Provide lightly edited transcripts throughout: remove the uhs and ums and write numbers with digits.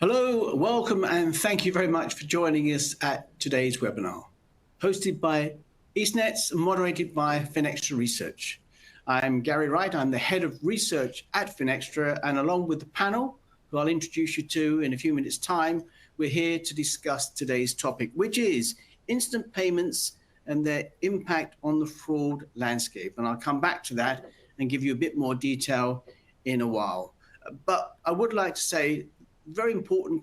Hello, welcome, and thank you very much for joining us at today's webinar, hosted by Eastnets and moderated by Finextra Research. I'm Gary Wright, I'm the head of research at Finextra, and along with the panel, who I'll introduce you to in a few minutes' time, we're here to discuss today's topic, which is instant payments and their impact on the fraud landscape. And I'll come back to that and give you a bit more detail in a while. But I would like to say, very important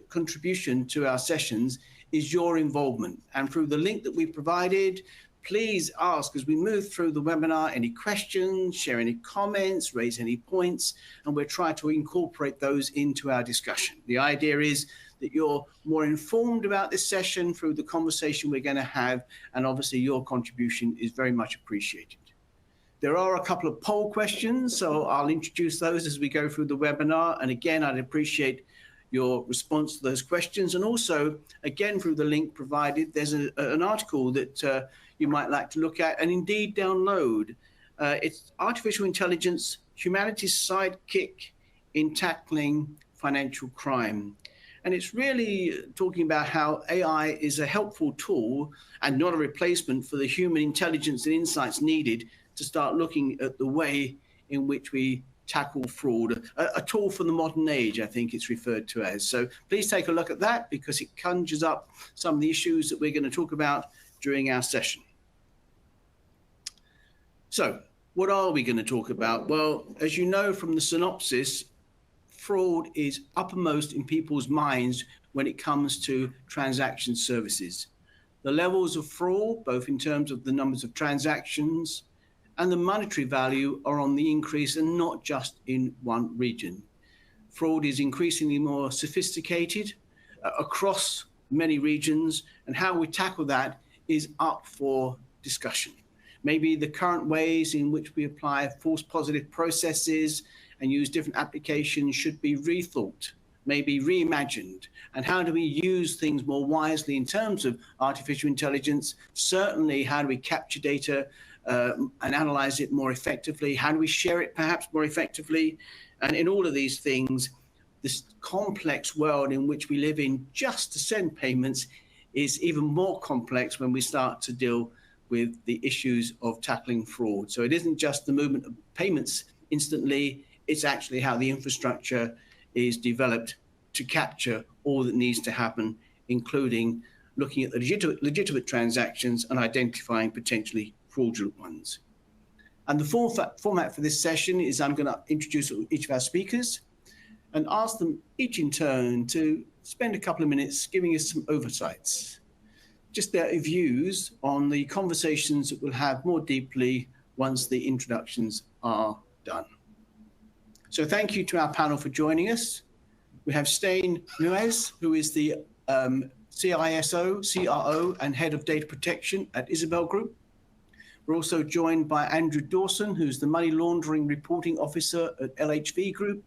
contribution to our sessions is your involvement. And through the link that we provided, please ask as we move through the webinar any questions, share any comments, raise any points, and we'll try to incorporate those into our discussion. The idea is that you're more informed about this session through the conversation we're going to have, and obviously your contribution is very much appreciated. There are a couple of poll questions, so I'll introduce those as we go through the webinar. And again, I'd appreciate your response to those questions. And also, again, through the link provided, there's an article that you might like to look at and indeed download. It's Artificial Intelligence, Humanity's Sidekick in Tackling Financial Crime. And it's really talking about how AI is a helpful tool and not a replacement for the human intelligence and insights needed to start looking at the way in which we tackle fraud, a tool for the modern age, I think it's referred to as. So please take a look at that because it conjures up some of the issues that we're going to talk about during our session. So what are we going to talk about? Well, as you know from the synopsis, fraud is uppermost in people's minds when it comes to transaction services. The levels of fraud, both in terms of the numbers of transactions and the monetary value, are on the increase, and not just in one region. Fraud is increasingly more sophisticated across many regions, and how we tackle that is up for discussion. Maybe the current ways in which we apply false positive processes and use different applications should be rethought, maybe reimagined. And how do we use things more wisely in terms of artificial intelligence? Certainly, how do we capture data and analyze it more effectively? How do we share it perhaps more effectively? And in all of these things, this complex world in which we live in just to send payments is even more complex when we start to deal with the issues of tackling fraud. So it isn't just the movement of payments instantly, it's actually how the infrastructure is developed to capture all that needs to happen, including looking at the legitimate transactions and identifying potentially fraudulent ones. And the format for this session is I'm going to introduce each of our speakers and ask them each in turn to spend a couple of minutes giving us some oversights, just their views on the conversations that we'll have more deeply once the introductions are done. So thank you to our panel for joining us. We have Stijn Nuez, who is the CISO, CRO, and Head of Data Protection at Isabel Group. We're also joined by Andrew Dawson, who's the Money Laundering Reporting Officer at LHV Group,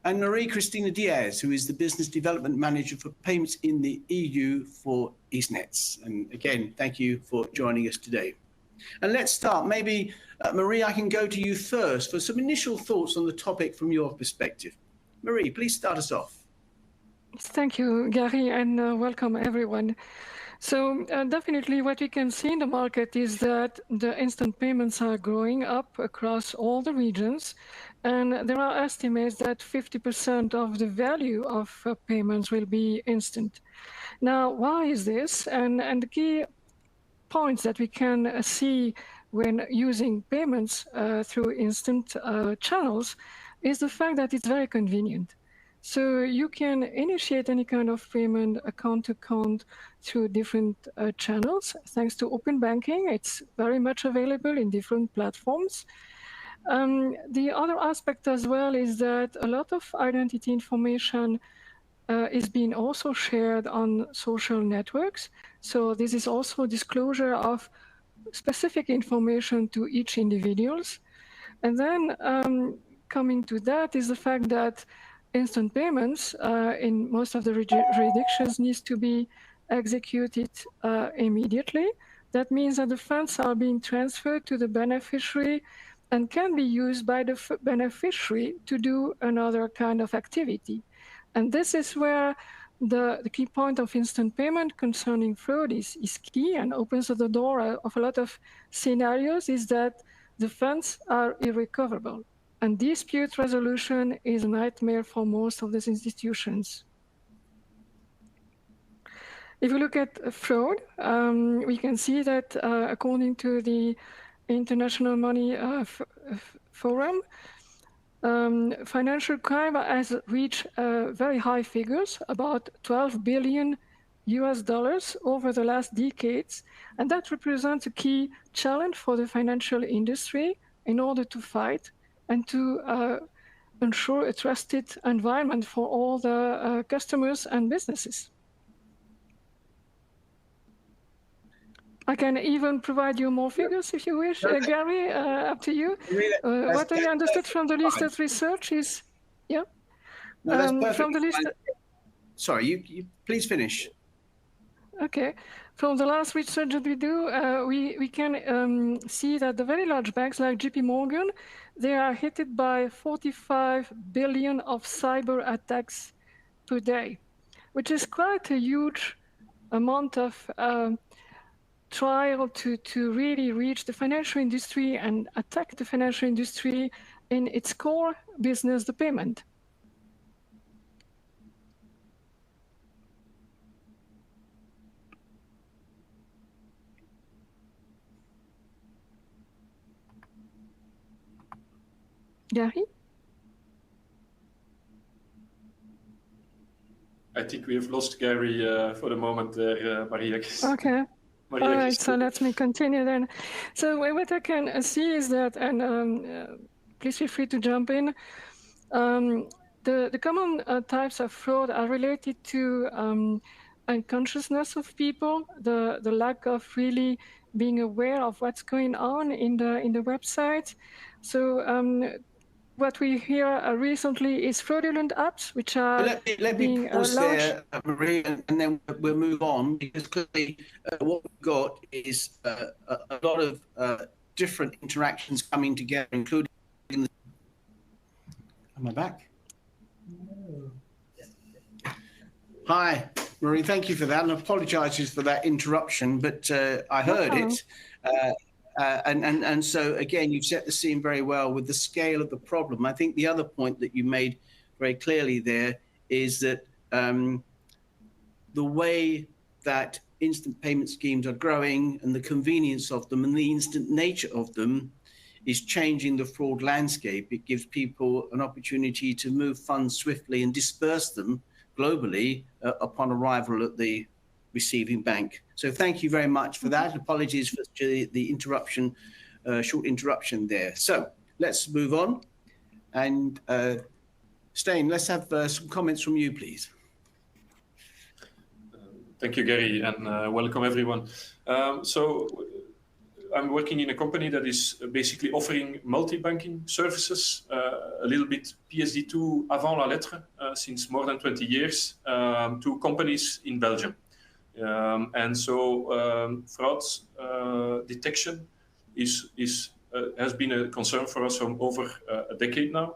and Marie-Christina Diaz, who is the Business Development Manager for Payments in the EU for Eastnets. And again, thank you for joining us today. And let's start. Maybe, Marie, I can go to you first for some initial thoughts on the topic from your perspective. Marie, please start us off. Thank you, Gary, and welcome everyone. So definitely what we can see in the market is that the instant payments are growing up across all the regions. And there are estimates that 50% of the value of payments will be instant. Now, why is this? And the key points that we can see when using payments through instant channels is the fact that it's very convenient. So you can initiate any kind of payment account to account through different channels. Thanks to open banking, it's very much available in different platforms. The other aspect as well is that a lot of identity information is being also shared on social networks. So this is also disclosure of specific information to each individuals. And then coming to that is the fact that instant payments in most of the jurisdictions needs to be executed immediately. That means that the funds are being transferred to the beneficiary and can be used by the beneficiary to do another kind of activity. And this is where the key point of instant payment concerning fraud is key and opens the door of a lot of scenarios, is that the funds are irrecoverable. And dispute resolution is a nightmare for most of these institutions. If you look at fraud, we can see that according to the International Money Forum, financial crime has reached very high figures, about 12 billion US dollars over the last decades. And that represents a key challenge for the financial industry in order to fight and to ensure a trusted environment for all the customers and businesses. I can even provide you more figures if you wish, Gary, up to you. What I understood from the listed research is, yeah? No, from the list. Sorry, you please finish. Okay. From the last research that we do, we can see that the very large banks like JP Morgan, they are hit by 45 billion of cyber attacks per day, which is quite a huge amount of trial to really reach the financial industry and attack the financial industry in its core business, the payment. Gary? I think we have lost Gary for the moment there, Maria. Okay. All right, so let me continue then. So what I can see is that, and please feel free to jump in, the common types of fraud are related to unconsciousness of people, the lack of really being aware of what's going on in the website. So what we hear recently is fraudulent apps, which are let me pause there, Maria, and then we'll move on, because clearly what we've got is a lot of different interactions coming together, including the... Am I back? No. Hi, Marie, thank you for that, and apologises for that interruption, but I heard it. And so, again, you've set the scene very well with the scale of the problem. I think the other point that you made very clearly there is that the way that instant payment schemes are growing and the convenience of them and the instant nature of them is changing the fraud landscape. It gives people an opportunity to move funds swiftly and disperse them globally upon arrival at the receiving bank. So thank you very much for that. Apologies for the interruption, short interruption there. So let's move on. And Stijn, let's have some comments from you, please. Thank you, Gary, and welcome everyone. So I'm working in a company that is basically offering multi-banking services, a little bit PSD2 avant la lettre, since more than 20 years, to companies in Belgium. And so fraud detection has been a concern for us for over a decade now.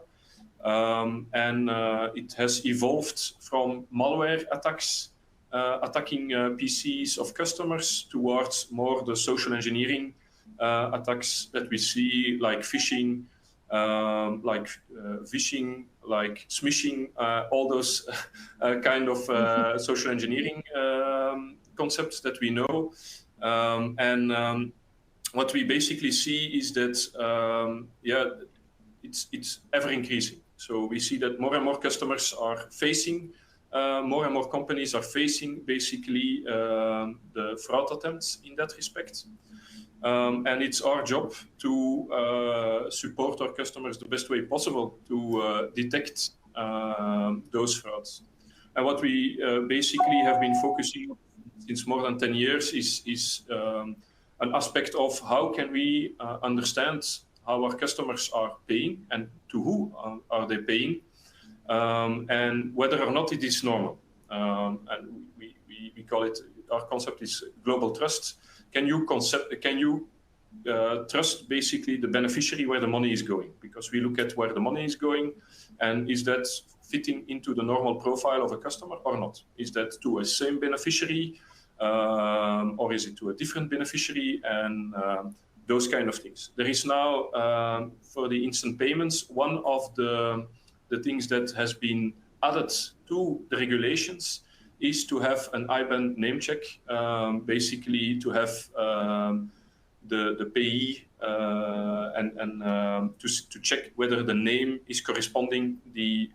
And it has evolved from malware attacks, attacking PCs of customers, towards more the social engineering attacks that we see, like phishing, like smishing, all those kind of social engineering concepts that we know. And what we basically see is that, it's ever increasing. So we see that more and more customers are facing, more and more companies are facing basically the fraud attempts in that respect. And it's our job to support our customers the best way possible to detect those frauds. And what we basically have been focusing on since more than 10 years is an aspect of how can we understand how our customers are paying and to who are they paying, and whether or not it is normal. And we call it, our concept is global trust. Can you trust basically the beneficiary where the money is going, because we look at where the money is going and is that fitting into the normal profile of a customer or not? Is that to a same beneficiary or is it to a different beneficiary, and those kind of things. There is now, for the instant payments, one of the things that has been added to the regulations is to have an IBAN name check, basically to have the payee and to check whether the name is corresponding the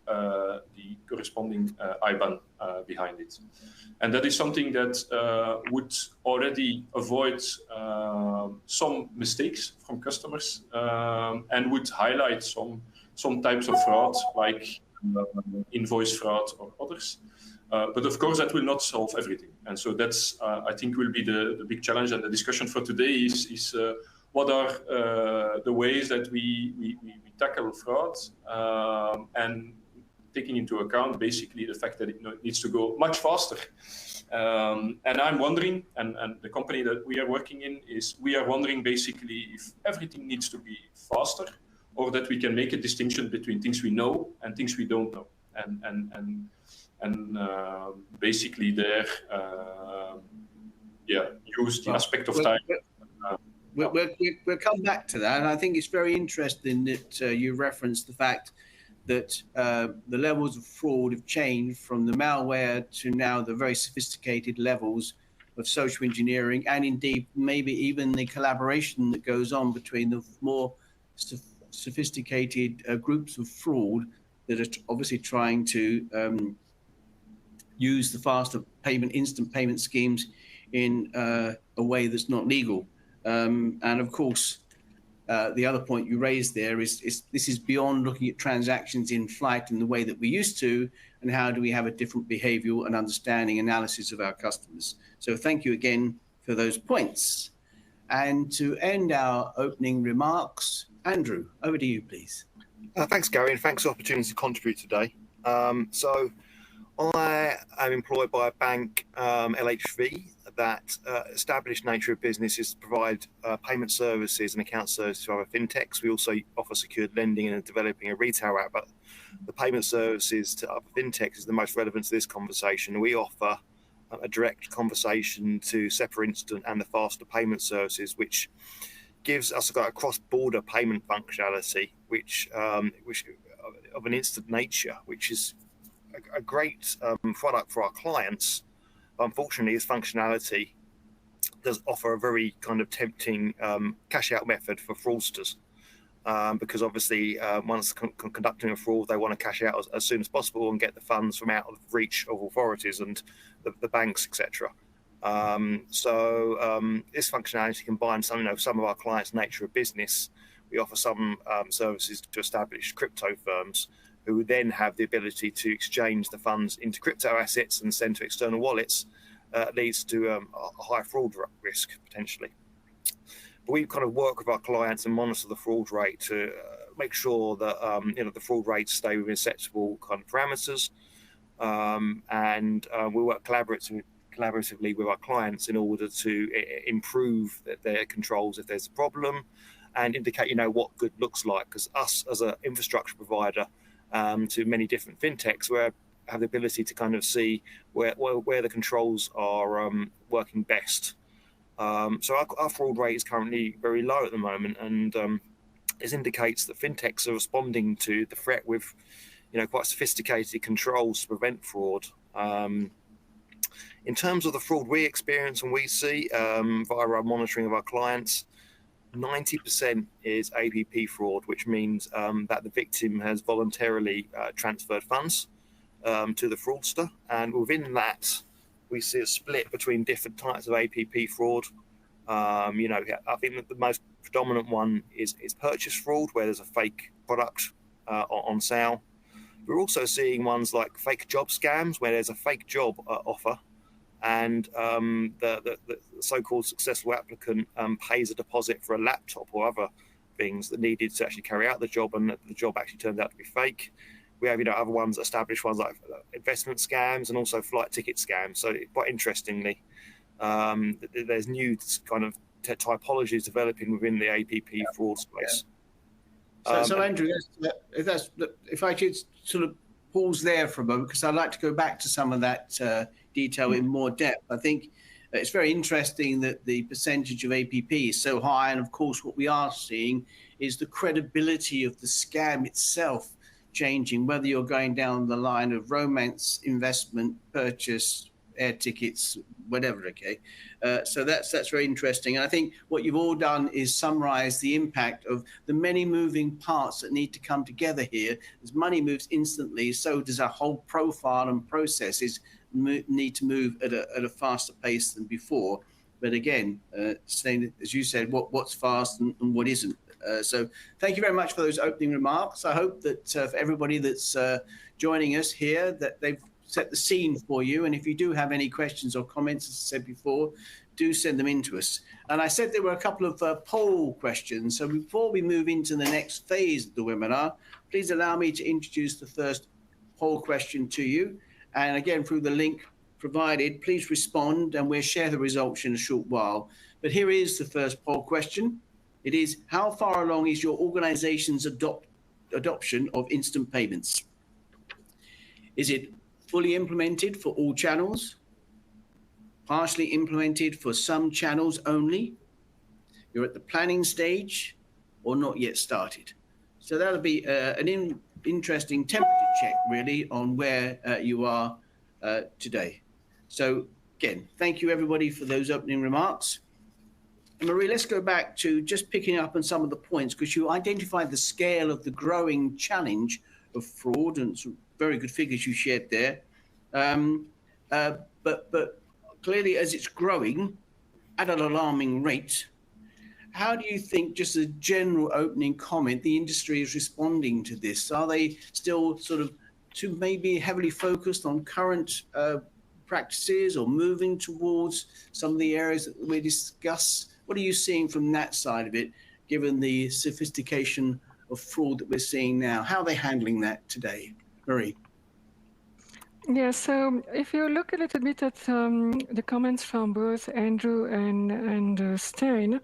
corresponding IBAN behind it, and that is something that would already avoid some mistakes from customers and would highlight some types of fraud like invoice fraud or others. But of course, that will not solve everything. And so that's, I think, will be the big challenge. And the discussion for today is what are the ways that we tackle fraud and taking into account basically the fact that it needs to go much faster. And I'm wondering, and the company that we are working in we are wondering basically if everything needs to be faster, or that we can make a distinction between things we know and things we don't know. And basically there, use the aspect of time. We'll come back to that. And I think it's very interesting that you referenced the fact that the levels of fraud have changed from the malware to now the very sophisticated levels of social engineering, and indeed maybe even the collaboration that goes on between the more sophisticated groups of fraud that are obviously trying to use the faster instant payment schemes in a way that's not legal. And of course, the other point you raised there is this is beyond looking at transactions in flight in the way that we used to, and how do we have a different behavioral and understanding analysis of our customers. So thank you again for those points. And to end our opening remarks, Andrew, over to you, please. Thanks, Gary, and thanks for the opportunity to contribute today. So I am employed by a bank, LHV, that established nature of business is to provide payment services and account services to other fintechs. We also offer secured lending and are developing a retail app, but the payment services to other fintechs is the most relevant to this conversation. We offer a direct conversation to SEPA Instant and the faster payment services, which gives us a cross-border payment functionality, which of an instant nature, which is a great product for our clients. Unfortunately, this functionality does offer a very kind of tempting cash-out method for fraudsters, because obviously once conducting a fraud, they want to cash out as soon as possible and get the funds from out of reach of authorities and the banks, etc. This functionality combines some of our clients' nature of business. We offer some services to established crypto firms who then have the ability to exchange the funds into crypto assets and send to external wallets, leads to a high fraud risk potentially. But we kind of work with our clients and monitor the fraud rate to make sure that the fraud rates stay within acceptable kind of parameters, and we work collaboratively with our clients in order to improve their controls if there's a problem, and indicate what good looks like. Because us as an infrastructure provider to many different fintechs, we have the ability to kind of see where the controls are working best. So our fraud rate is currently very low at the moment, and this indicates that fintechs are responding to the threat with quite sophisticated controls to prevent fraud. In terms of the fraud we experience and we see via our monitoring of our clients, 90% is APP fraud, which means that the victim has voluntarily transferred funds to the fraudster. And within that, we see a split between different types of APP fraud. I think that the most predominant one is purchase fraud, where there's a fake product on sale. We're also seeing ones like fake job scams, where there's a fake job offer, and the so-called successful applicant pays a deposit for a laptop or other things that needed to actually carry out the job, and the job actually turned out to be fake. We have other ones, established ones like investment scams and also flight ticket scams. So quite interestingly, there's new kind of typologies developing within the APP fraud space. So Andrew, if I could sort of pause there for a moment, because I'd like to go back to some of that detail in more depth. I think it's very interesting that the percentage of APP is so high, and of course what we are seeing is the credibility of the scam itself changing, whether you're going down the line of romance, investment, purchase, air tickets, whatever, okay? So that's very interesting. And I think what you've all done is summarize the impact of the many moving parts that need to come together here. As money moves instantly, so does our whole profile and processes need to move at a faster pace than before. But again, saying, as you said, what's fast and what isn't. So thank you very much for those opening remarks. I hope that for everybody that's joining us here, that they've set the scene for you. And if you do have any questions or comments, as I said before, do send them in to us. And I said there were a couple of poll questions. So before we move into the next phase of the webinar, please allow me to introduce the first poll question to you. And again, through the link provided, please respond and we'll share the results in a short while. But here is the first poll question. It is, how far along is your organization's adoption of instant payments? Is it fully implemented for all channels? Partially implemented for some channels only? You're at the planning stage or not yet started? So that'll be an interesting temperature check really on where you are today. So again, thank you everybody for those opening remarks. And Marie, let's go back to just picking up on some of the points, because you identified the scale of the growing challenge of fraud, and some very good figures you shared there. But clearly, as it's growing at an alarming rate, how do you think, just a general opening comment, the industry is responding to this? Are they still sort of too maybe heavily focused on current practices, or moving towards some of the areas that we discuss? What are you seeing from that side of it, given the sophistication of fraud that we're seeing now? How are they handling that today? Marie? Yeah, so if you look a little bit at the comments from both Andrew and Stein,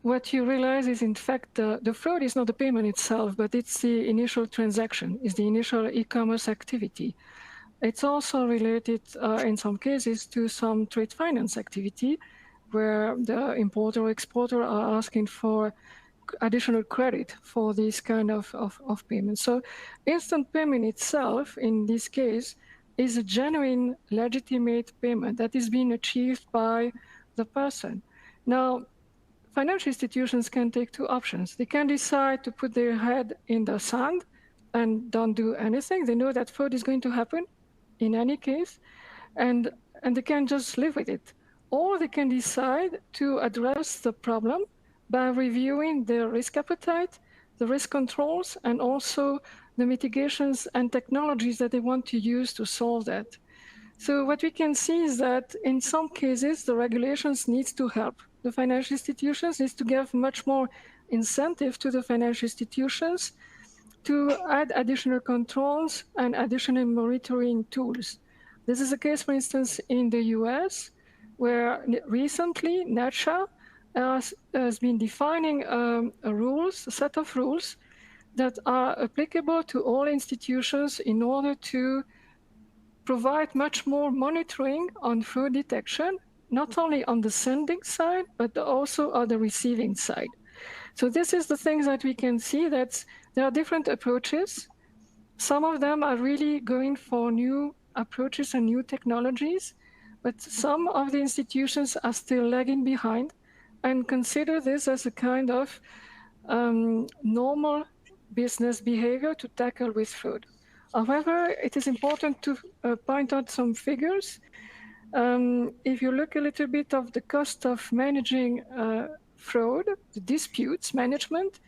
what you realize is, in fact, the fraud is not the payment itself, but it's the initial transaction, is the initial e-commerce activity. It's also related, in some cases, to some trade finance activity, where the importer or exporter are asking for additional credit for this kind of payment. So instant payment itself, in this case, is a genuine, legitimate payment that is being achieved by the person. Now, financial institutions can take two options. They can decide to put their head in the sand and don't do anything. They know that fraud is going to happen in any case, and they can just live with it. Or they can decide to address the problem by reviewing their risk appetite, the risk controls, and also the mitigations and technologies that they want to use to solve that. So what we can see is that in some cases, the regulations need to help. The financial institutions need to give much more incentive to the financial institutions to add additional controls and additional monitoring tools. This is the case, for instance, in the US, where recently NACHA has been defining a set of rules that are applicable to all institutions in order to provide much more monitoring on fraud detection, not only on the sending side, but also on the receiving side. So this is the things that we can see, that there are different approaches. Some of them are really going for new approaches and new technologies, but some of the institutions are still lagging behind and consider this as a kind of normal business behavior to tackle with fraud. However, it is important to point out some figures. If you look a little bit of the cost of managing fraud, the disputes management,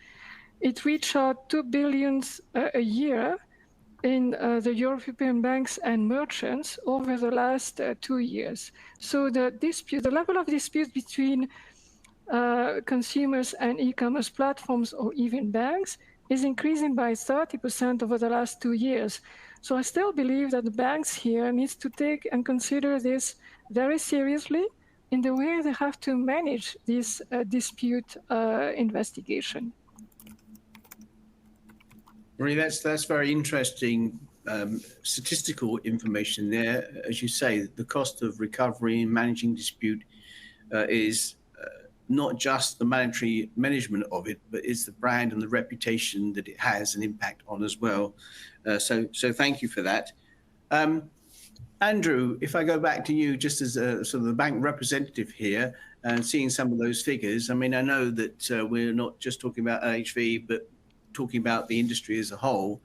it reached out 2 billion a year in the European banks and merchants over the last 2 years. So the level of dispute between consumers and e-commerce platforms or even banks is increasing by 30% over the last 2 years. So I still believe that the banks here needs to take and consider this very seriously, in the way they have to manage this dispute investigation. Marie, that's very interesting statistical information there. As you say, the cost of recovery and managing dispute is not just the monetary management of it, but it's the brand and the reputation that it has an impact on as well. So thank you for that. Andrew, if I go back to you just as a sort of the bank representative here and seeing some of those figures, I mean, I know that we're not just talking about LHV, but talking about the industry as a whole.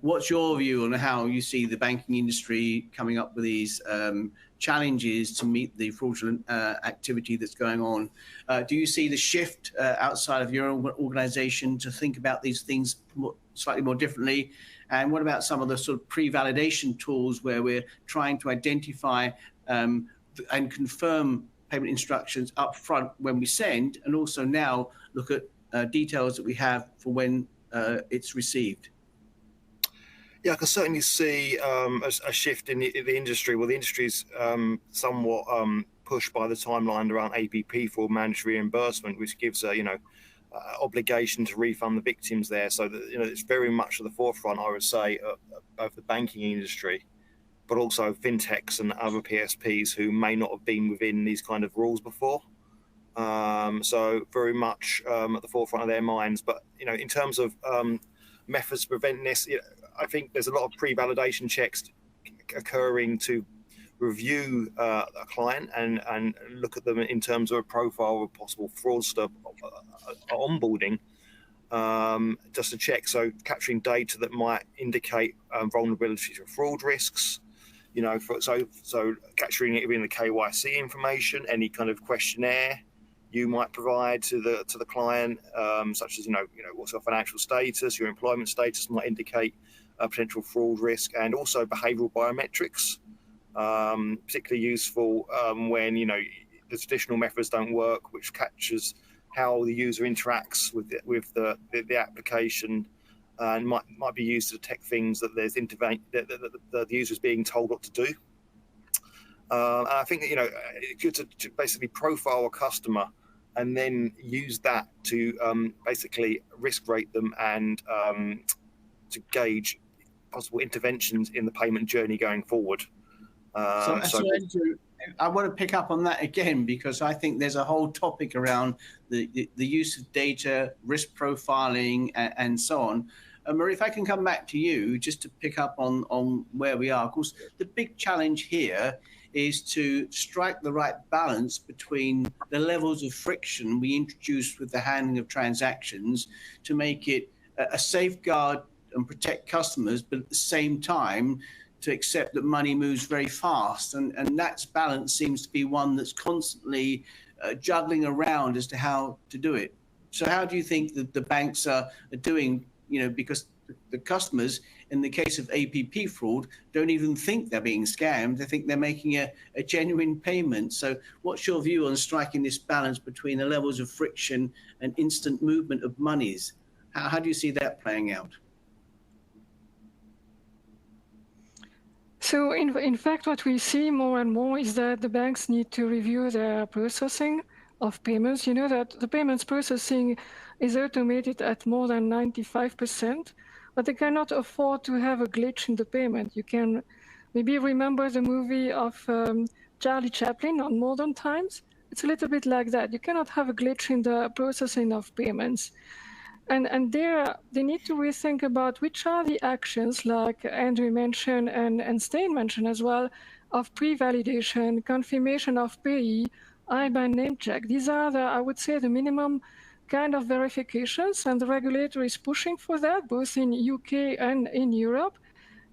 What's your view on how you see the banking industry coming up with these challenges to meet the fraudulent activity that's going on? Do you see the shift outside of your own organization to think about these things slightly more differently? And what about some of the sort of pre-validation tools where we're trying to identify and confirm payment instructions up front when we send, and also now look at details that we have for when it's received? Yeah, I can certainly see a shift in the industry. Well, the industry's somewhat pushed by the timeline around APP for mandatory reimbursement, which gives a obligation to refund the victims there. So that, it's very much at the forefront, I would say, of the banking industry, but also fintechs and other PSPs who may not have been within these kind of rules before. So very much at the forefront of their minds. But in terms of methods to prevent this, I think there's a lot of pre-validation checks occurring to review a client and look at them in terms of a profile of a possible fraudster onboarding, just to check. So capturing data that might indicate vulnerability to fraud risks, so capturing it in the KYC information, any kind of questionnaire you might provide to the client, such as what's your financial status, your employment status might indicate a potential fraud risk, and also behavioural biometrics, particularly useful when the traditional methods don't work, which captures how the user interacts with the application, and might be used to detect things that the user is being told what to do. And I think it's good to basically profile a customer and then use that to basically risk rate them and to gauge possible interventions in the payment journey going forward. So Andrew, I want to pick up on that again, because I think there's a whole topic around the use of data, risk profiling, and so on. Marie, if I can come back to you just to pick up on where we are. Of course, the big challenge here is to strike the right balance between the levels of friction we introduce with the handling of transactions to make it a safeguard and protect customers, but at the same time to accept that money moves very fast. And that balance seems to be one that's constantly juggling around as to how to do it. So how do you think that the banks are doing, because the customers, in the case of APP fraud, don't even think they're being scammed. They think they're making a genuine payment. So what's your view on striking this balance between the levels of friction and instant movement of monies? How do you see that playing out? So in fact, what we see more and more is that the banks need to review their processing of payments. You know that the payments processing is automated at more than 95%, but they cannot afford to have a glitch in the payment. You can maybe remember the movie of Charlie Chaplin on Modern Times. It's a little bit like that. You cannot have a glitch in the processing of payments. And there, they need to rethink about which are the actions, like Andrew mentioned and Stein mentioned as well, of pre-validation, confirmation of payee, IBAN name check. These are I would say, the minimum kind of verifications, and the regulator is pushing for that, both in UK and in Europe.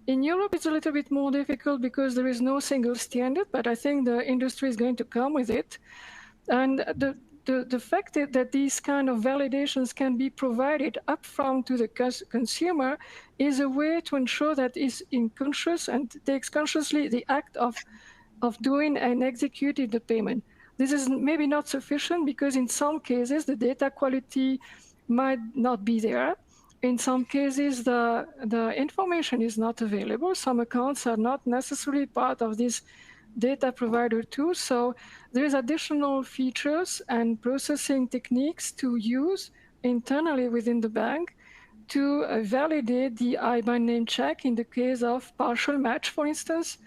In Europe, it's a little bit more difficult because there is no single standard, but I think the industry is going to come with it. And the fact that these kind of validations can be provided upfront to the consumer is a way to ensure that is conscious and takes consciously the act of doing and executing the payment. This is maybe not sufficient because in some cases the data quality might not be there. In some cases the information is not available. Some accounts are not necessarily part of this data provider too. So there's additional features and processing techniques to use internally within the bank to validate the IBAN name check in the case of partial match, for instance,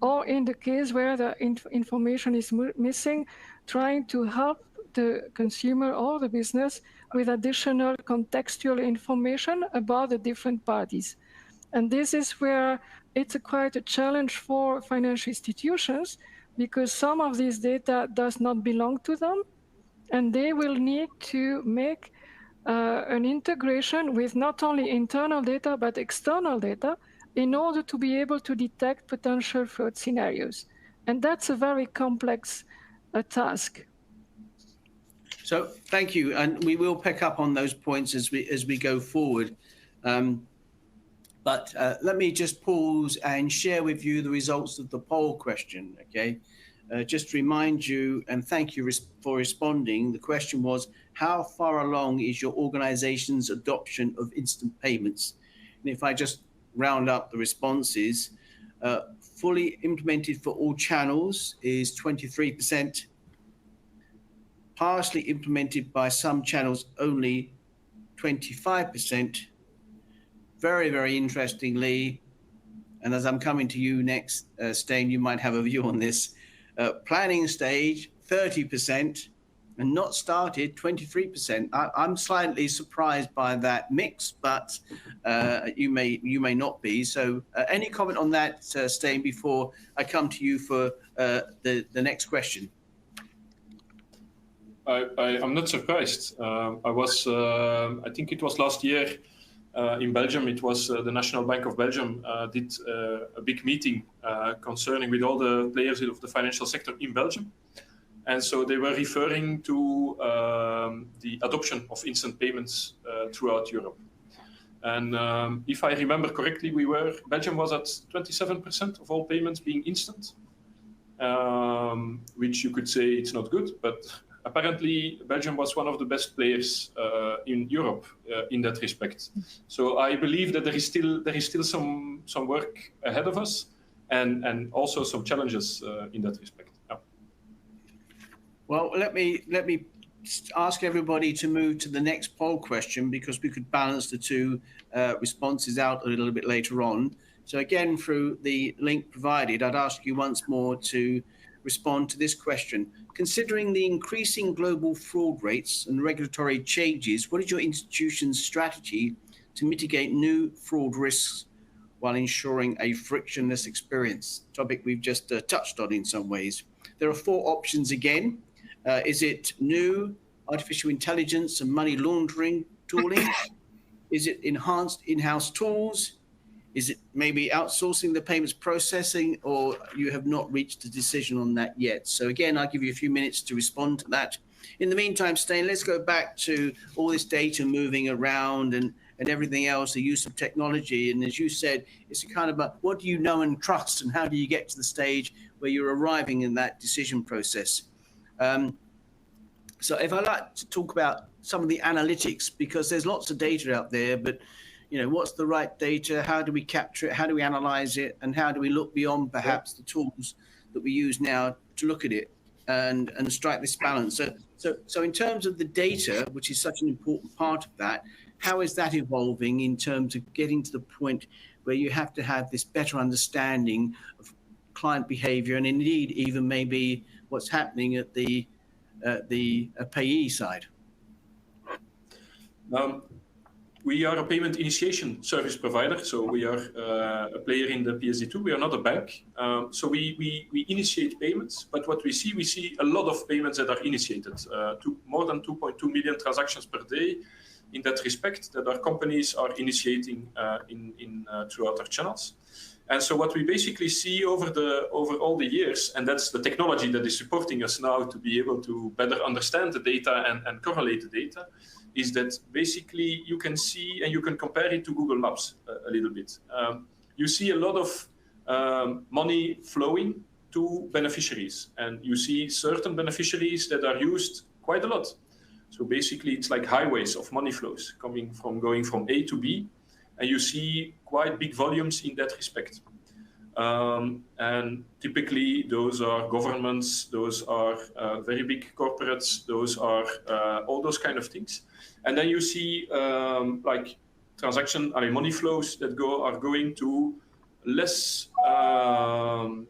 or in the case where the information is missing, trying to help the consumer or the business with additional contextual information about the different parties. And this is where it's quite a challenge for financial institutions, because some of this data does not belong to them, and they will need to make an integration with not only internal data, but external data in order to be able to detect potential fraud scenarios. And that's a very complex task. So thank you, and we will pick up on those points as we go forward. But let me just pause and share with you the results of the poll question, okay? Just to remind you, and thank you for responding, the question was, how far along is your organization's adoption of instant payments? And if I just round up the responses, fully implemented for all channels is 23%, partially implemented by some channels only 25%. Very, very interestingly, and as I'm coming to you next, Stijn, you might have a view on this, planning stage 30% and not started 23%. I'm slightly surprised by that mix, but you may not be. So any comment on that, Stijn, before I come to you for the next question? I'm not surprised. I think it was last year in Belgium. It was the National Bank of Belgium did a big meeting concerning with all the players of the financial sector in Belgium. And so they were referring to the adoption of instant payments throughout Europe. And if I remember correctly, Belgium was at 27% of all payments being instant, which you could say it's not good, but apparently Belgium was one of the best players in Europe in that respect. So I believe that there is still some work ahead of us, and also some challenges in that respect. Yeah. Well, let me ask everybody to move to the next poll question, because we could balance the two responses out a little bit later on. So again, through the link provided, I'd ask you once more to respond to this question. Considering the increasing global fraud rates and regulatory changes, what is your institution's strategy to mitigate new fraud risks while ensuring a frictionless experience? Topic we've just touched on in some ways. There are 4 options again. Is it new artificial intelligence and money laundering tooling? Is it enhanced in-house tools? Is it maybe outsourcing the payments processing, or you have not reached a decision on that yet? So again, I'll give you a few minutes to respond to that. In the meantime, Stijn, let's go back to all this data moving around and everything else, the use of technology. And as you said, it's a kind of what do you know and trust, and how do you get to the stage where you're arriving in that decision process? So if I'd like to talk about some of the analytics, because there's lots of data out there, but what's the right data? How do we capture it? How do we analyze it? And how do we look beyond perhaps the tools that we use now to look at it and strike this balance? So in terms of the data, which is such an important part of that, how is that evolving in terms of getting to the point where you have to have this better understanding of client behavior, and indeed even maybe what's happening at the payee side? We are a payment initiation service provider, so we are a player in the PSD2. We are not a bank, so we initiate payments. But what we see a lot of payments that are initiated, more than 2.2 million transactions per day. In that respect, that our companies are initiating throughout our channels. And so what we basically see over all the years, and that's the technology that is supporting us now to be able to better understand the data and correlate the data, is that basically you can see and you can compare it to Google Maps a little bit. You see a lot of money flowing to beneficiaries, and you see certain beneficiaries that are used quite a lot. So basically it's like highways of money flows going from A to B, and you see quite big volumes in that respect. And typically those are governments, those are very big corporates, those are all those kind of things. And then you see like money flows that are going to less to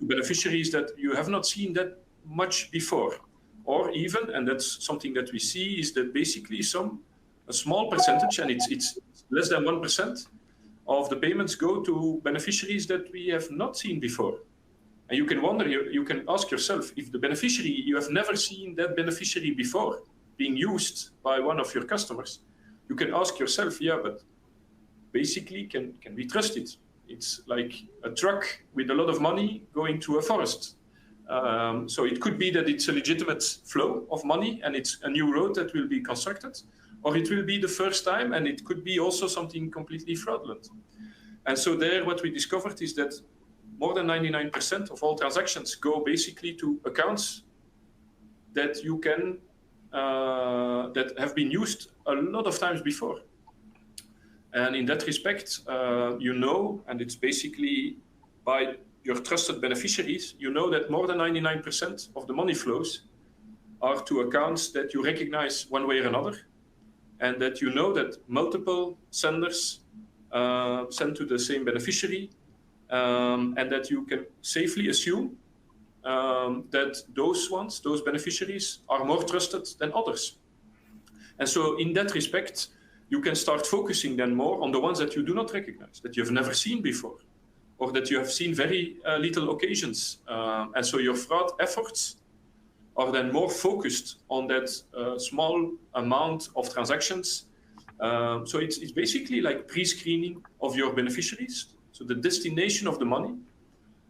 beneficiaries that you have not seen that much before. Or even, and that's something that we see, is that basically a small percentage, and it's less than 1%, of the payments go to beneficiaries that we have not seen before. And you can wonder, you can ask yourself, if the beneficiary, you have never seen that beneficiary before being used by one of your customers, you can ask yourself, yeah, but basically, can we trust it? It's like a truck with a lot of money going to a forest. So it could be that it's a legitimate flow of money and it's a new road that will be constructed, or it will be the first time, and it could be also something completely fraudulent. And so there, what we discovered is that more than 99% of all transactions go basically to accounts that you can, that have been used a lot of times before. And in that respect, you know, and it's basically by your trusted beneficiaries, you know that more than 99% of the money flows are to accounts that you recognize one way or another, and that you know that multiple senders send to the same beneficiary, and that you can safely assume that those beneficiaries are more trusted than others. And so in that respect, you can start focusing then more on the ones that you do not recognize, that you have never seen before, or that you have seen very little occasions. And so your fraud efforts are then more focused on that small amount of transactions. So it's basically like pre-screening of your beneficiaries. So the destination of the money,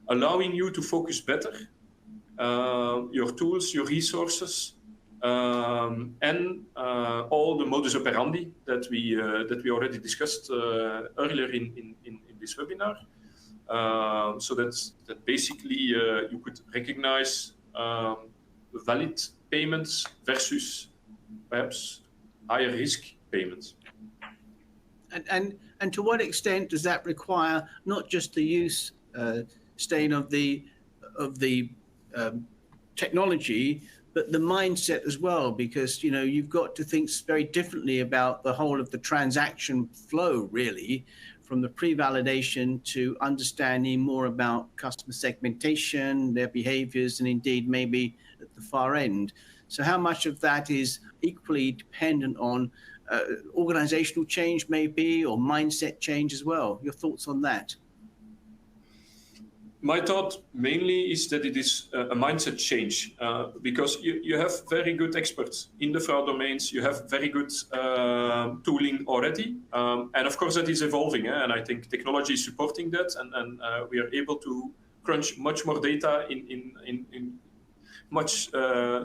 allowing you to focus better your tools, your resources, and all the modus operandi that we already discussed earlier in this webinar. So that basically you could recognize valid payments versus perhaps higher risk payments. And to what extent does that require not just the use, Stijn, of the technology, but the mindset as well? Because you've got to think very differently about the whole of the transaction flow, really, from the pre-validation to understanding more about customer segmentation, their behaviors, and indeed maybe at the far end. So how much of that is equally dependent on organizational change maybe, or mindset change as well? Your thoughts on that? My thought mainly is that it is a mindset change, because you have very good experts in the fraud domains, you have very good tooling already, and of course that is evolving, and I think technology is supporting that, and we are able to crunch much more data in much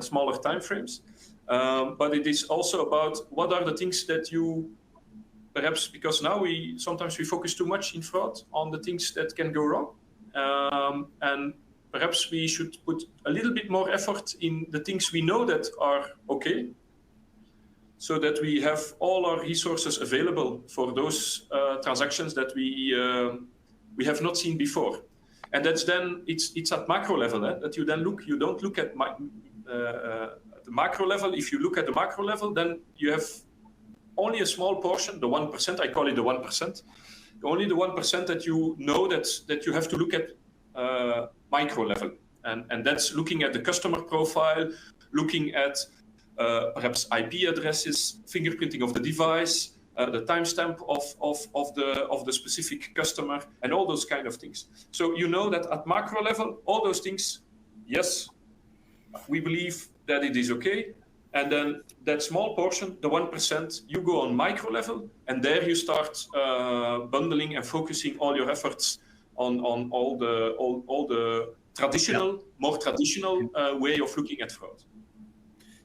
smaller time frames. But it is also about what are the things that you, perhaps because now sometimes we focus too much in fraud on the things that can go wrong. And perhaps we should put a little bit more effort in the things we know that are okay, so that we have all our resources available for those transactions that we have not seen before. And that's then, it's at macro level, that you then look, you don't look at the macro level. If you look at the macro level, then you have only a small portion, the 1%, I call it the 1%, only the 1% that you know that you have to look at micro level. And that's looking at the customer profile, looking at perhaps IP addresses, fingerprinting of the device, the timestamp of the specific customer, and all those kind of things. So you know that at macro level, all those things, yes, we believe that it is okay. And then that small portion, the 1%, you go on micro level, and there you start bundling and focusing all your efforts on all the traditional, more traditional way of looking at fraud.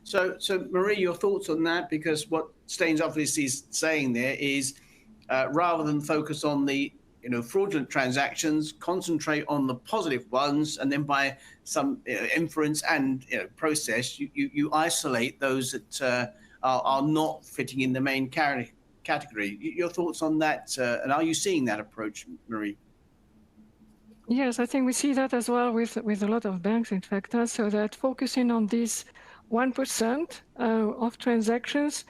So Marie, your thoughts on that? Because what Stijn's obviously saying there is, rather than focus on the fraudulent transactions, concentrate on the positive ones, and then by some inference and process, you isolate those that are not fitting in the main category. Your thoughts on that, and are you seeing that approach, Marie? Yes, I think we see that as well with a lot of banks, in fact. So that focusing on this 1% of transactions,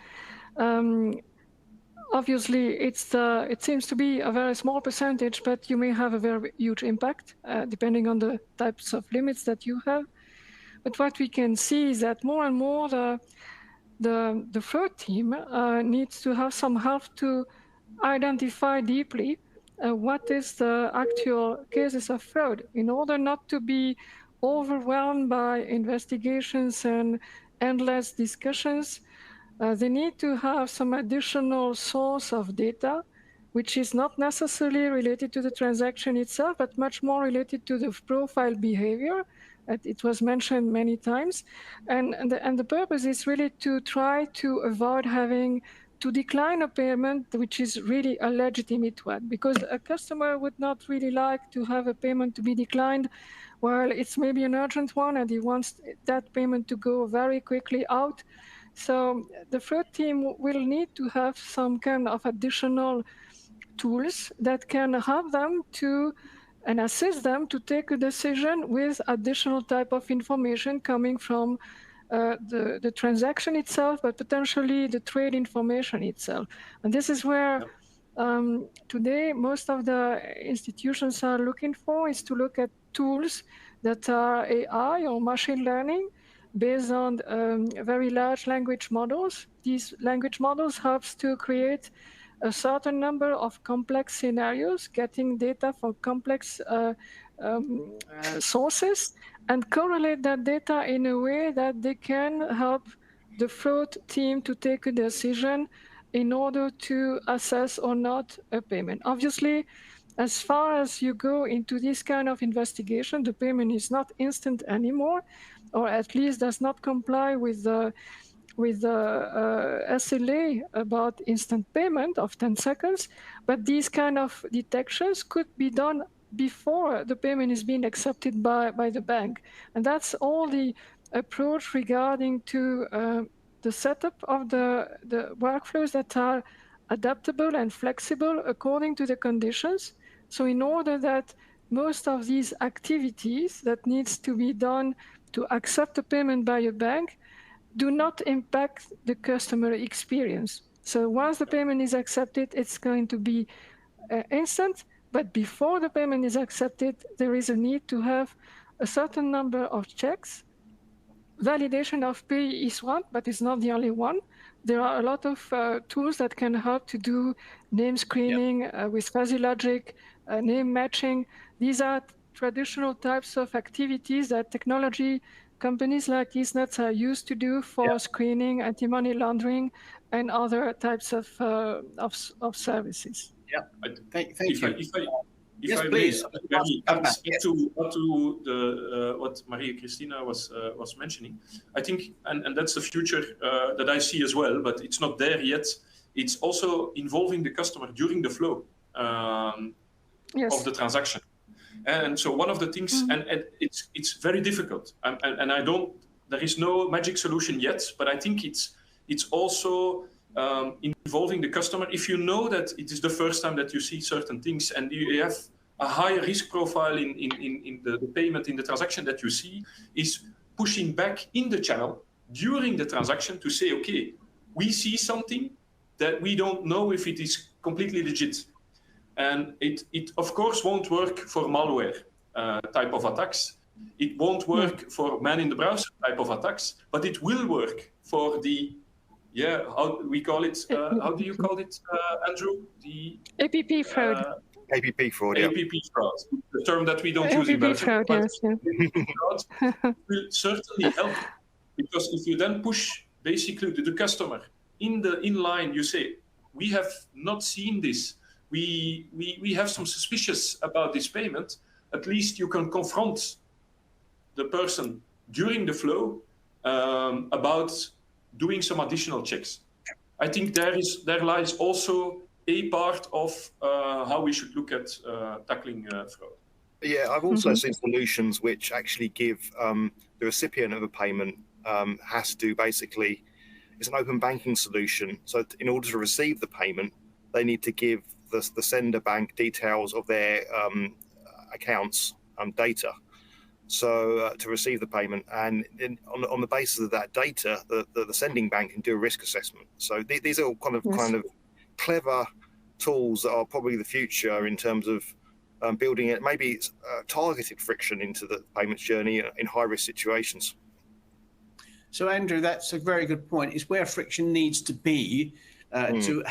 obviously it seems to be a very small percentage, but you may have a very huge impact depending on the types of limits that you have. But what we can see is that more and more the fraud team needs to have some help to identify deeply what is the actual cases of fraud in order not to be overwhelmed by investigations and endless discussions. They need to have some additional source of data, which is not necessarily related to the transaction itself, but much more related to the profile behavior. It was mentioned many times. And the purpose is really to try to avoid having to decline a payment, which is really a legitimate one, because a customer would not really like to have a payment to be declined while it's maybe an urgent one and he wants that payment to go very quickly out. So the fraud team will need to have some kind of additional tools that can help them to and assist them to take a decision with additional type of information coming from the transaction itself, but potentially the trade information itself. And this is where today most of the institutions are looking for, is to look at tools that are AI or machine learning based on very large language models. These language models helps to create a certain number of complex scenarios, getting data from complex sources, and correlate that data in a way that they can help the fraud team to take a decision in order to assess or not a payment. Obviously, as far as you go into this kind of investigation, the payment is not instant anymore, or at least does not comply with the SLA about instant payment of 10 seconds, but these kind of detections could be done before the payment is being accepted by the bank. And that's all the approach regarding to the setup of the workflows that are adaptable and flexible according to the conditions. So in order that most of these activities that needs to be done to accept a payment by a bank do not impact the customer experience. So once the payment is accepted, it's going to be instant, but before the payment is accepted, there is a need to have a certain number of checks. Validation of payee is one, but it's not the only one. There are a lot of tools that can help to do name screening with fuzzy logic, name matching. These are traditional types of activities that technology companies like Eastnets are used to do for screening, anti-money laundering, and other types of services. Yeah, thank you. If I please. add to the what Maria Cristina was mentioning, I think, and that's the future that I see as well, but it's not there yet. It's also involving the customer during the flow of the transaction. And so one of the things, and it's very difficult, and I don't, there is no magic solution yet, but I think it's also involving the customer. If you know that it is the first time that you see certain things and you have a higher risk profile in the payment, in the transaction that you see, is pushing back in the channel during the transaction to say, okay, we see something that we don't know if it is completely legit. And it of course won't work for malware type of attacks. It won't work for man in the browser type of attacks, but it will work for the, how we call it, how do you call it, Andrew? The APP fraud. APP fraud, APP fraud, the term that we don't use in Belgium. Fraud, yes, fraud will certainly help, because if you then push basically to the customer in line, you say, we have not seen this. We have some suspicious about this payment. At least you can confront the person during the flow about doing some additional checks. I think there lies also a part of how we should look at tackling fraud. Yeah, I've also seen solutions which actually give the recipient of a payment has to basically, it's an open banking solution. So in order to receive the payment, they need to give the sender bank details of their accounts data, so to receive the payment, and then on the basis of that data, the sending bank can do a risk assessment. So these are all kind of clever tools that are probably the future in terms of building it, maybe targeted friction into the payments journey in high risk situations. So Andrew, that's a very good point. It's where friction needs to be to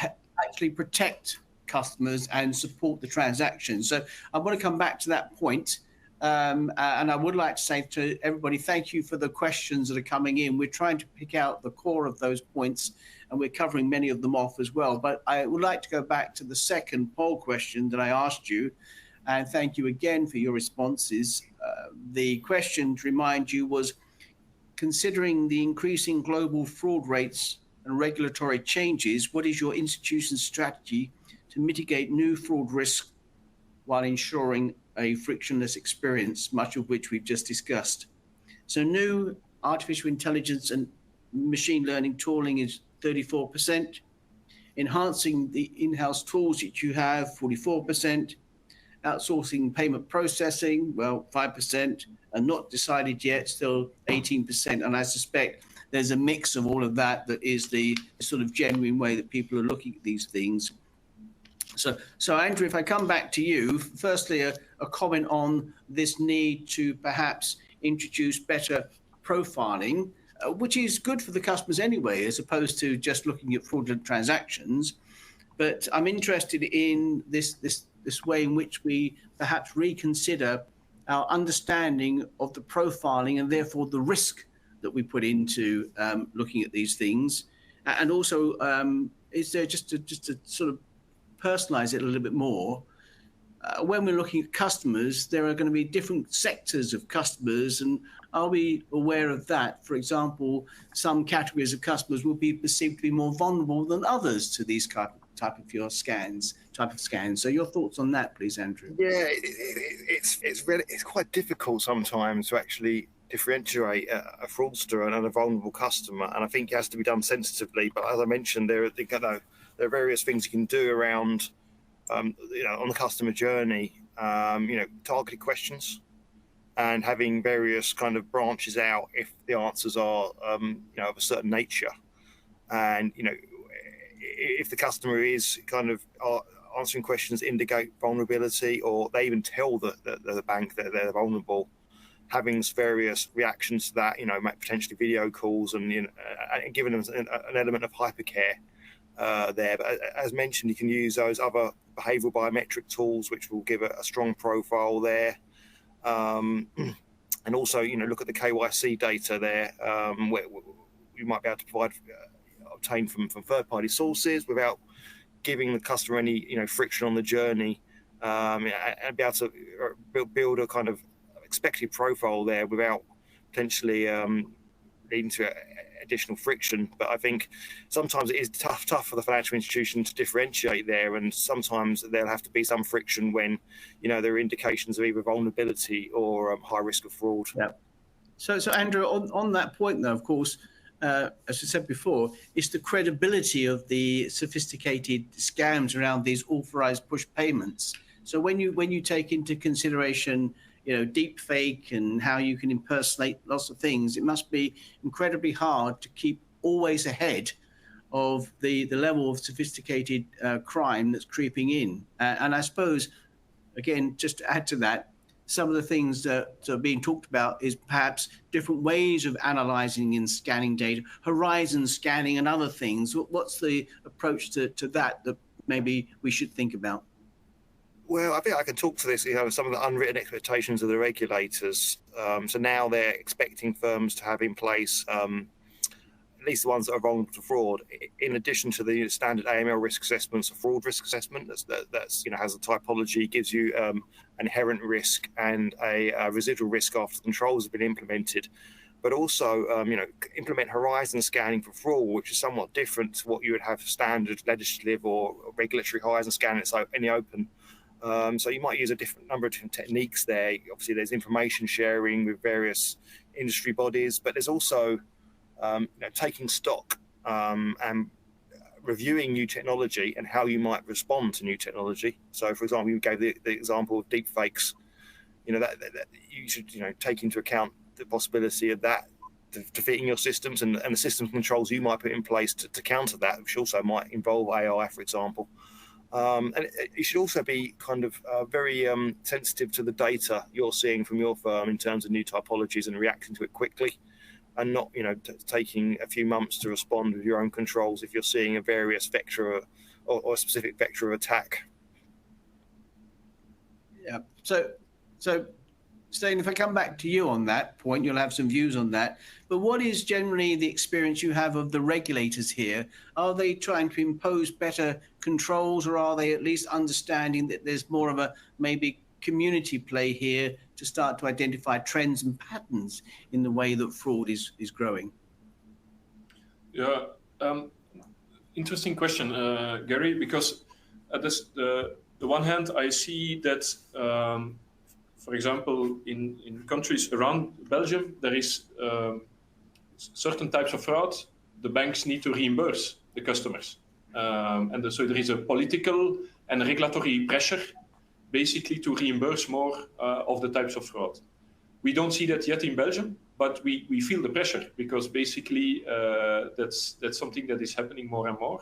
actually protect customers and support the transaction. So I want to come back to that point. And I would like to say to everybody, thank you for the questions that are coming in. We're trying to pick out the core of those points, and we're covering many of them off as well. But I would like to go back to the second poll question that I asked you, and thank you again for your responses. The question, to remind you, was considering the increasing global fraud rates and regulatory changes, what is your institution's strategy to mitigate new fraud risks while ensuring a frictionless experience, much of which we've just discussed? So new artificial intelligence and machine learning tooling is 34%, enhancing the in-house tools that you have, 44%, outsourcing payment processing, well, 5%, and not decided yet, still 18%. And I suspect there's a mix of all of that that is the sort of genuine way that people are looking at these things. So Andrew, if I come back to you, firstly, a comment on this need to perhaps introduce better profiling, which is good for the customers anyway, as opposed to just looking at fraudulent transactions. But I'm interested in this way in which we perhaps reconsider our understanding of the profiling and therefore the risk that we put into looking at these things. And also, is there just to sort of personalize it a little bit more, when we're looking at customers, there are going to be different sectors of customers, and are we aware of that? For example, some categories of customers will be perceived to be more vulnerable than others to these type of scans. So your thoughts on that, please, Andrew? Yeah, it's quite difficult sometimes to actually differentiate a fraudster and a vulnerable customer, and I think it has to be done sensitively. But as I mentioned, there are various things you can do around, on the customer journey, targeted questions, and having various kind of branches out if the answers are, of a certain nature, and if the customer is kind of answering questions that indicate vulnerability, or they even tell the bank that they're vulnerable, having various reactions to that, potentially video calls and giving them an element of hypercare there. But as mentioned, you can use those other behavioural biometric tools, which will give a strong profile there. And also, look at the KYC data there, where you might be able to obtain from third-party sources without giving the customer any friction on the journey, and be able to build a kind of expected profile there without potentially leading to additional friction. But I think sometimes it is tough for the financial institution to differentiate there, and sometimes there'll have to be some friction when there are indications of either vulnerability or high risk of fraud. Yeah. So Andrew, on that point though, of course, as I said before, it's the credibility of the sophisticated scams around these authorized push payments. So when you take into consideration deep fake and how you can impersonate lots of things, it must be incredibly hard to keep always ahead of the level of sophisticated crime that's creeping in. And I suppose, again, just to add to that, some of the things that are being talked about is perhaps different ways of analyzing and scanning data, horizon scanning and other things. What's the approach to that maybe we should think about? Well, I think I can talk to this, some of the unwritten expectations of the regulators. So now they're expecting firms to have in place, at least the ones that are vulnerable to fraud, in addition to the standard AML risk assessments, a fraud risk assessment that's has a typology, gives you an inherent risk and a residual risk after the controls have been implemented. But also, implement horizon scanning for fraud, which is somewhat different to what you would have standard legislative or regulatory horizon scanning in the open. So you might use a number of different techniques there. Obviously, there's information sharing with various industry bodies, but there's also taking stock and reviewing new technology and how you might respond to new technology. So, for example, you gave the example of deep fakes. that you should take into account the possibility of that defeating your systems and the system controls you might put in place to counter that, which also might involve AI, for example. And you should also be kind of very sensitive to the data you're seeing from your firm in terms of new typologies and reacting to it quickly, and not taking a few months to respond with your own controls if you're seeing a various vector or a specific vector of attack. Yeah. So Stijn, if I come back to you on that point, you'll have some views on that. But what is generally the experience you have of the regulators here? Are they trying to impose better controls, or are they at least understanding that there's more of a maybe community play here to start to identify trends and patterns in the way that fraud is growing? Yeah, interesting question, Gary, because at the one hand, I see that for example, in countries around Belgium, there is certain types of fraud. The banks need to reimburse the customers. So there is a political and regulatory pressure basically to reimburse more of the types of fraud. We don't see that yet in Belgium, but we feel the pressure because basically that's something that is happening more and more.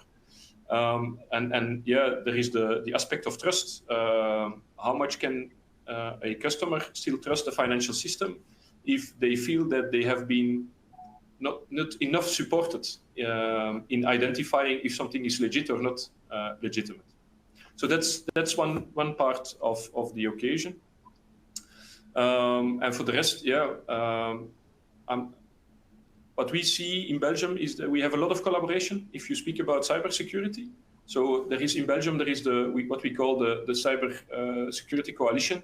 And yeah, there is the aspect of trust. How much can a customer still trust the financial system if they feel that they have been not enough supported in identifying if something is legit or not legitimate? So that's one part of the occasion. And for the rest, yeah, what we see in Belgium is that we have a lot of collaboration if you speak about cybersecurity. So there is in Belgium, there is what we call the Cyber Security Coalition.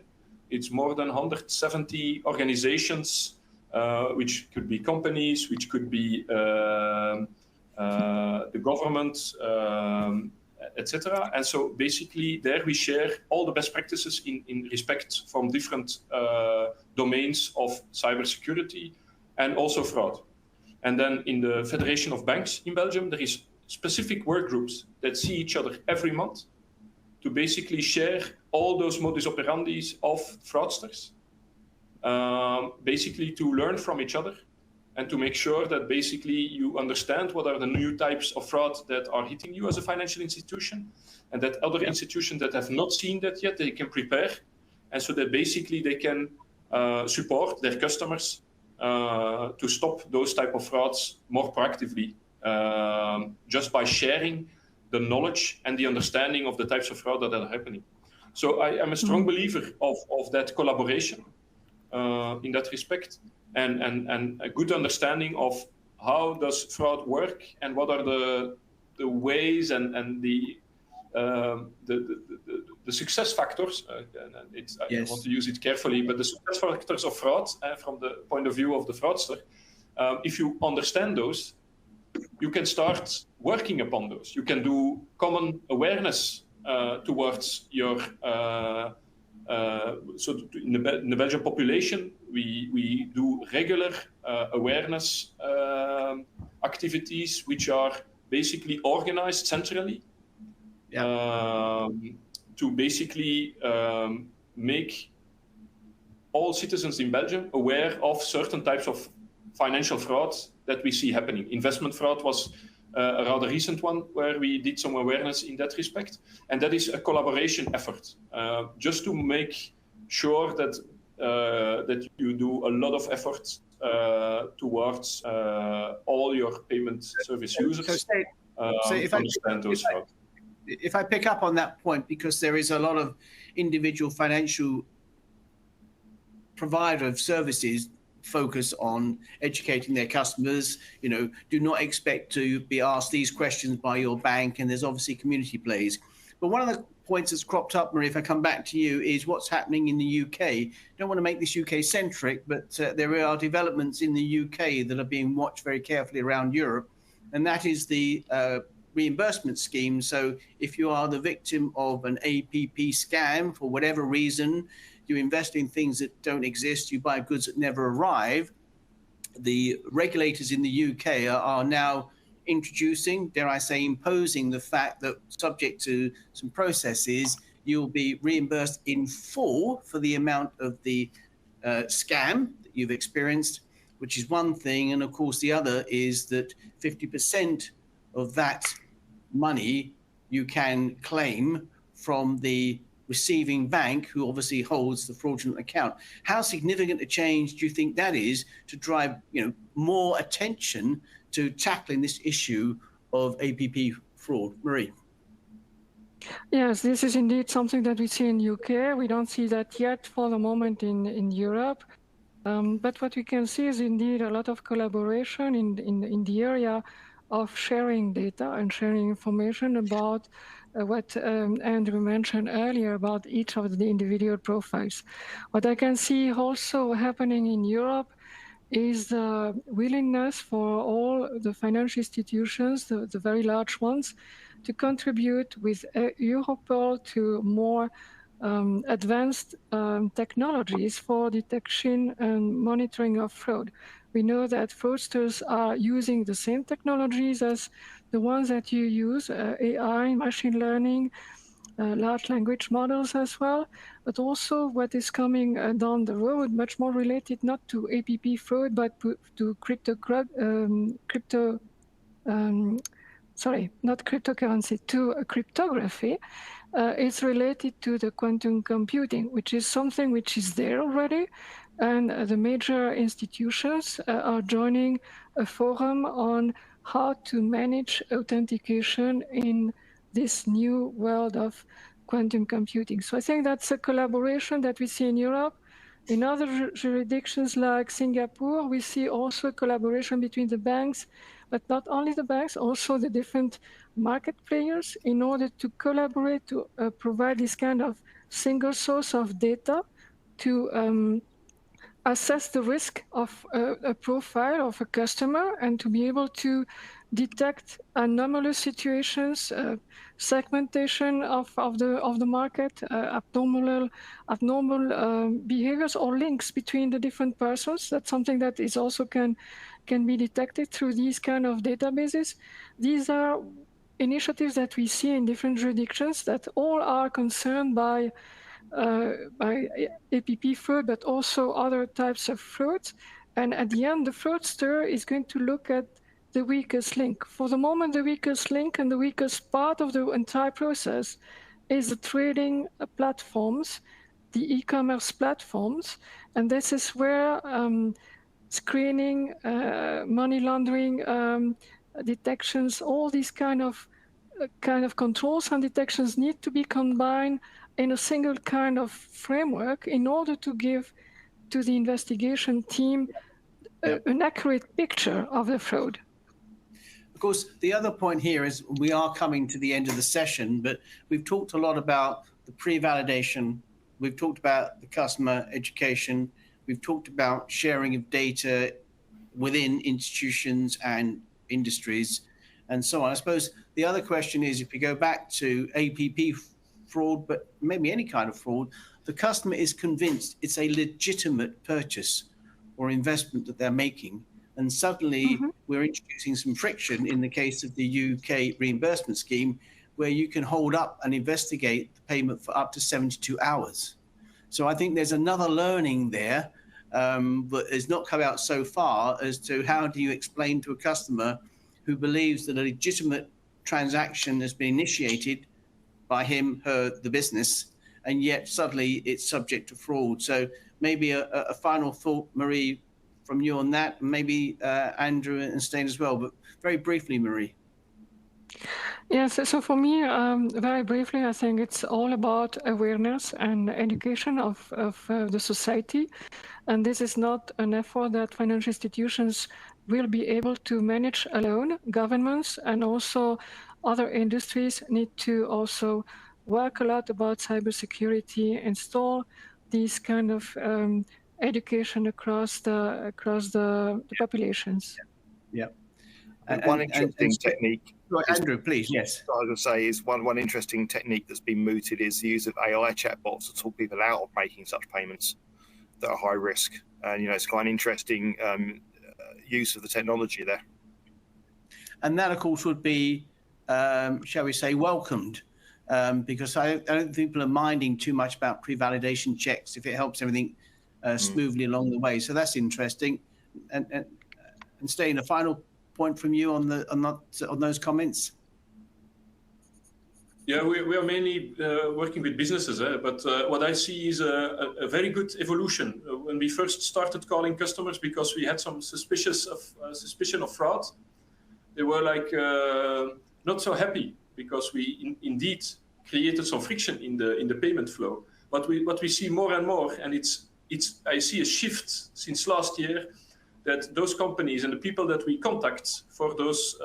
It's more than 170 organizations, which could be companies, which could be the government, etc. And so basically there we share all the best practices in respect from different domains of cybersecurity and also fraud. And then in the Federation of Banks in Belgium, there is specific work groups that see each other every month to basically share all those modus operandis of fraudsters, basically to learn from each other and to make sure that basically you understand what are the new types of fraud that are hitting you as a financial institution, and that other institutions that have not seen that yet, they can prepare, and so that basically they can support their customers to stop those type of frauds more proactively, just by sharing the knowledge and the understanding of the types of fraud that are happening. So I am a strong believer of that collaboration in that respect, and a good understanding of how does fraud work and what are the ways and the success factors. I want to use it carefully, but the success factors of fraud from the point of view of the fraudster. If you understand those, you can start working upon those. You can do common awareness towards your. So in the Belgian population, we do regular awareness activities, which are basically organized centrally to basically make all citizens in Belgium aware of certain types of financial fraud that we see happening. Investment fraud was a rather recent one where we did some awareness in that respect. And that is a collaboration effort, just to make sure that that you do a lot of effort towards all your payment service users to understand those fraud. If I pick up on that point, because there is a lot of individual financial provider of services focus on educating their customers, do not expect to be asked these questions by your bank, and there's obviously community plays. But one of the points that's cropped up, Marie, if I come back to you, is what's happening in the UK. I don't want to make this UK-centric, but there are developments in the UK that are being watched very carefully around Europe, and that is the reimbursement scheme. So if you are the victim of an APP scam for whatever reason, you invest in things that don't exist, you buy goods that never arrive, the regulators in the UK are now introducing, dare I say, imposing the fact that, subject to some processes, you'll be reimbursed in full for the amount of the scam that you've experienced, which is one thing. And of course, the other is that 50% of that money you can claim from the receiving bank, who obviously holds the fraudulent account. How significant a change do you think that is to drive, more attention to tackling this issue of APP fraud? Marie. Yes, this is indeed something that we see in UK. We don't see that yet for the moment in Europe. But what we can see is indeed a lot of collaboration in the area of sharing data and sharing information about what Andrew mentioned earlier about each of the individual profiles. What I can see also happening in Europe is the willingness for all the financial institutions, the very large ones, to contribute with Europol to more advanced technologies for detection and monitoring of fraud. We know that fraudsters are using the same technologies as the ones that you use, AI, machine learning, large language models as well, but also what is coming down the road, much more related not to APP fraud, but to not cryptocurrency, to cryptography. It's related to the quantum computing, which is something which is there already. And the major institutions are joining a forum on how to manage authentication in this new world of quantum computing. So I think that's a collaboration that we see in Europe. In other jurisdictions like Singapore, we see also collaboration between the banks, but not only the banks, also the different market players in order to collaborate to provide this kind of single source of data to assess the risk of a profile of a customer and to be able to detect anomalous situations, segmentation of the market, abnormal behaviors or links between the different persons. That's something that is also can be detected through these kind of databases. These are initiatives that we see in different jurisdictions that all are concerned by APP fraud, but also other types of frauds. And at the end, the fraudster is going to look at the weakest link. For the moment, the weakest link and the weakest part of the entire process is the trading platforms, the e-commerce platforms. And this is where screening, money laundering detections, all these kind of controls and detections need to be combined in a single kind of framework in order to give to the investigation team an accurate picture of the fraud. Of course, the other point here is we are coming to the end of the session, but we've talked a lot about the pre-validation. We've talked about the customer education. We've talked about sharing of data within institutions and industries and so on. I suppose the other question is, if you go back to APP fraud, but maybe any kind of fraud, the customer is convinced it's a legitimate purchase or investment that they're making. And suddenly we're introducing some friction in the case of the UK reimbursement scheme, where you can hold up and investigate the payment for up to 72 hours. So I think there's another learning there, but has not come out so far as to how do you explain to a customer who believes that a legitimate transaction has been initiated by him, her, the business, and yet suddenly it's subject to fraud. So maybe a final thought, Marie, from you on that, maybe Andrew and Stijn as well, but very briefly, Marie. Yes, so for me, very briefly, I think it's all about awareness and education of the society. And this is not an effort that financial institutions will be able to manage alone. Governments and also other industries need to also work a lot about cybersecurity, install these kind of education across the populations. Yeah. And one interesting technique. Andrew, please, yes. I was going to say is one interesting technique that's been mooted is the use of AI chatbots to talk people out of making such payments that are high risk. And it's quite an interesting use of the technology there. And that, of course, would be, shall we say, welcomed because I don't think people are minding too much about pre-validation checks if it helps everything smoothly along the way. So that's interesting. And Stein, a final point from you on those comments. Yeah, we are mainly working with businesses, but what I see is a very good evolution. When we first started calling customers because we had some suspicion of fraud, they were like not so happy because we indeed created some friction in the payment flow. But what we see more and more, and I see a shift since last year, that those companies and the people that we contact for those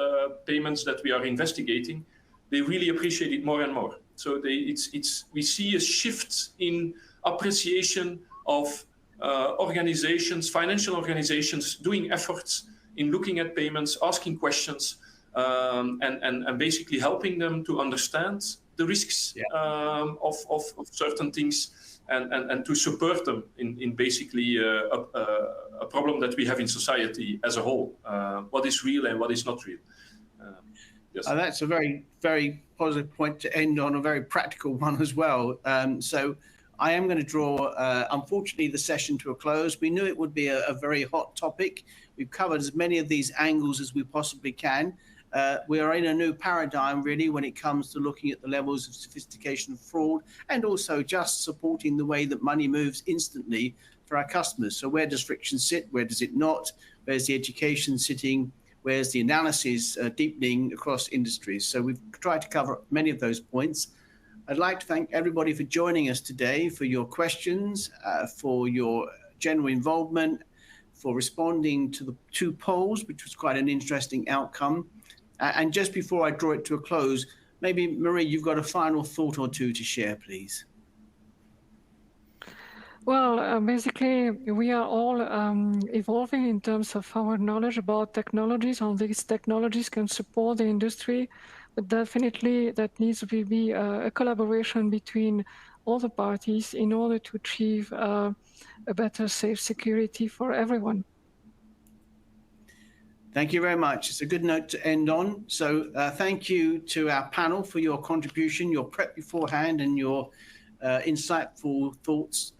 payments that we are investigating, they really appreciate it more and more. So we see a shift in appreciation of organizations, financial organizations, doing efforts in looking at payments, asking questions, and basically helping them to understand the risks of certain things and to support them in basically a problem that we have in society as a whole, what is real and what is not real. Yes. That's a very, very positive point to end on, a very practical one as well. So I am going to draw, unfortunately, the session to a close. We knew it would be a very hot topic. We've covered as many of these angles as we possibly can. We are in a new paradigm, really, when it comes to looking at the levels of sophistication of fraud and also just supporting the way that money moves instantly for our customers. So where does friction sit? Where does it not? Where's the education sitting? Where's the analysis deepening across industries? So we've tried to cover many of those points. I'd like to thank everybody for joining us today, for your questions, for your general involvement, for responding to the 2 polls, which was quite an interesting outcome. And just before I draw it to a close, maybe, Marie, you've got a final thought or 2 to share, please. Well, basically, we are all evolving in terms of our knowledge about technologies. How these technologies can support the industry, but definitely that needs to be a collaboration between all the parties in order to achieve a better safe security for everyone. Thank you very much. It's a good note to end on. So thank you to our panel for your contribution, your prep beforehand, and your insightful thoughts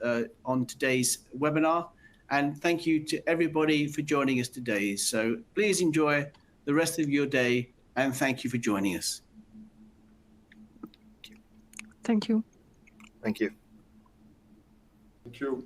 on today's webinar. And thank you to everybody for joining us today. So please enjoy the rest of your day, and thank you for joining us. Thank you. Thank you. Thank you.